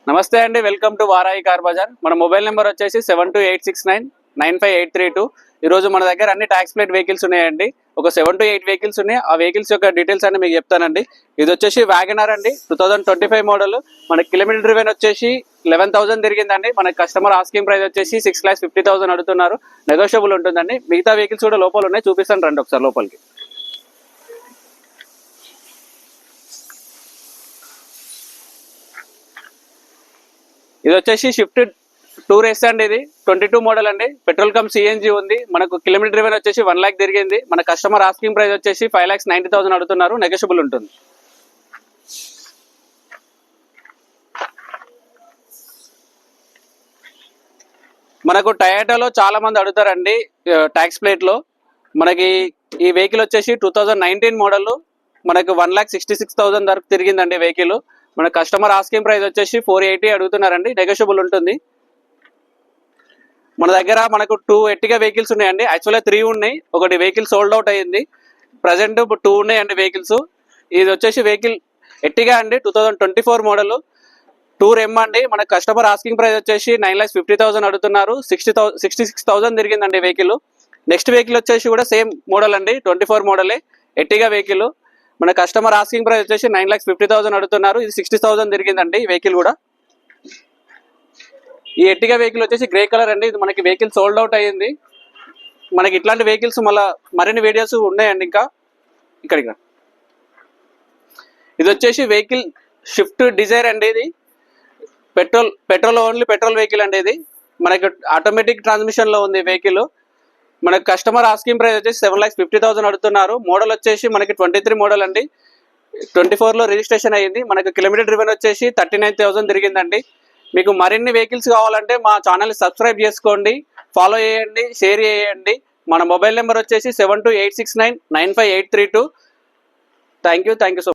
నమస్తే అండి, welcome to Varai car Bazar. మన మొబైల్ నెంబర్ వచ్చేసి 7286995832. ఈరోజు మన దగ్గర అన్ని ట్యాక్స్ ప్లేట్ వెహికల్స్ ఉన్నాయండి. ఒక 7 to 8 వెహికల్స్ ఉన్నాయి. ఆ వెహికల్స్ యొక్క డీటెయిల్స్ అన్ని మీకు చెప్తానండి. ఇది వచ్చేసి వ్యాగనర్ అండి, 2025 మోడల్. మన కిలోమీటర్ డ్రివెన్ వచ్చేసి 11,000 తిరిగిందండి. మన కస్టమర్ ఆస్కింగ్ ప్రైస్ వచ్చేసి 6,50,000 అడుగుతున్నారు. నెగోషియబుల్ ఉంటుందండి. మిగతా వెహికల్స్ కూడా లోపల ఉన్నాయి, చూపిస్తాను రండి ఒకసారి లోపలికి. ఇది వచ్చేసి షిఫ్ట్ టూర్ ఎస్ అండి. ఇది 22 మోడల్ అండి. పెట్రోల్ కమ్ సిఎన్జి ఉంది. మనకు కిలోమీటర్ డ్రివెన్ వచ్చేసి 1 lakh తిరిగింది. మన కస్టమర్ ఆస్కింగ్ ప్రైస్ వచ్చేసి 5,90,000 అడుగుతున్నారు. నెగోషియబుల్ ఉంటుంది. మనకు టయోటాలో చాలా మంది అడుగుతారండి ట్యాక్స్ ప్లేట్ లో. మనకి ఈ వెహికల్ వచ్చేసి 2019 మోడల్. మనకు 1,66,000 వరకు తిరిగిందండి వెహికల్. మన కస్టమర్ ఆస్కింగ్ ప్రైస్ వచ్చేసి 480 అడుగుతున్నారండి. నెగోషియబుల్ ఉంటుంది. మన దగ్గర మనకు 2 ఎట్టిగా వెహికల్స్ ఉన్నాయండి. యాక్చువల్గా 3 ఉన్నాయి. ఒకటి వెహికల్ సోల్డ్ అవుట్ అయ్యింది. ప్రజెంట్ 2 ఉన్నాయండి వెహికల్స్. ఇది వచ్చేసి వెహికల్ ఎట్టిగా అండి, 2024 మోడల్. టూర్ ఎమ్ అండి. మన కస్టమర్ ఆస్కింగ్ ప్రైస్ వచ్చేసి 9,50,000 అడుగుతున్నారు. 66,000 తిరిగిందండి వెహికల్. నెక్స్ట్ వెహికల్ వచ్చేసి కూడా సేమ్ మోడల్ అండి, 24 మోడలే, ఎట్టిగా వెహికల్. మన కస్టమర్ ఆస్కింగ్ ప్రైస్ వచ్చేసి 9,50,000 అడుగుతున్నారు. ఇది 60,000 తిరిగిందండి ఈ వెహికల్ కూడా. ఈ ఎట్టిగా వెహికల్ వచ్చేసి గ్రే కలర్ అండి. ఇది మనకి వెహికల్ సోల్డ్ అవుట్ అయ్యింది. మనకి ఇట్లాంటి వెహికల్స్ మరిన్ని వీడియోస్ ఉన్నాయండి. ఇంకా ఇక్కడ ఇది వచ్చేసి వెహికల్ షిఫ్ట్ డిజైర్ అండి. ఇది ఓన్లీ పెట్రోల్ వెహికల్ అండి. ఇది మనకి ఆటోమేటిక్ ట్రాన్స్మిషన్ లో ఉంది వెహికల్. మనకి కస్టమర్ ఆస్కింగ్ ప్రైస్ వచ్చేసి 7,50,000 అడుగుతున్నారు. మోడల్ వచ్చేసి మనకి 23 మోడల్ అండి. 24 లో రిజిస్ట్రేషన్ అయ్యింది. మనకి కిలోమీటర్ డ్రివెన్ వచ్చేసి 39,000 తిరిగిందండి. మీకు మరిన్ని వెహికల్స్ కావాలంటే మా ఛానల్ని సబ్స్క్రైబ్ చేసుకోండి, ఫాలో చేయండి, షేర్ చేయండి. మన మొబైల్ నెంబర్ వచ్చేసి 7286995832. Thank you so much.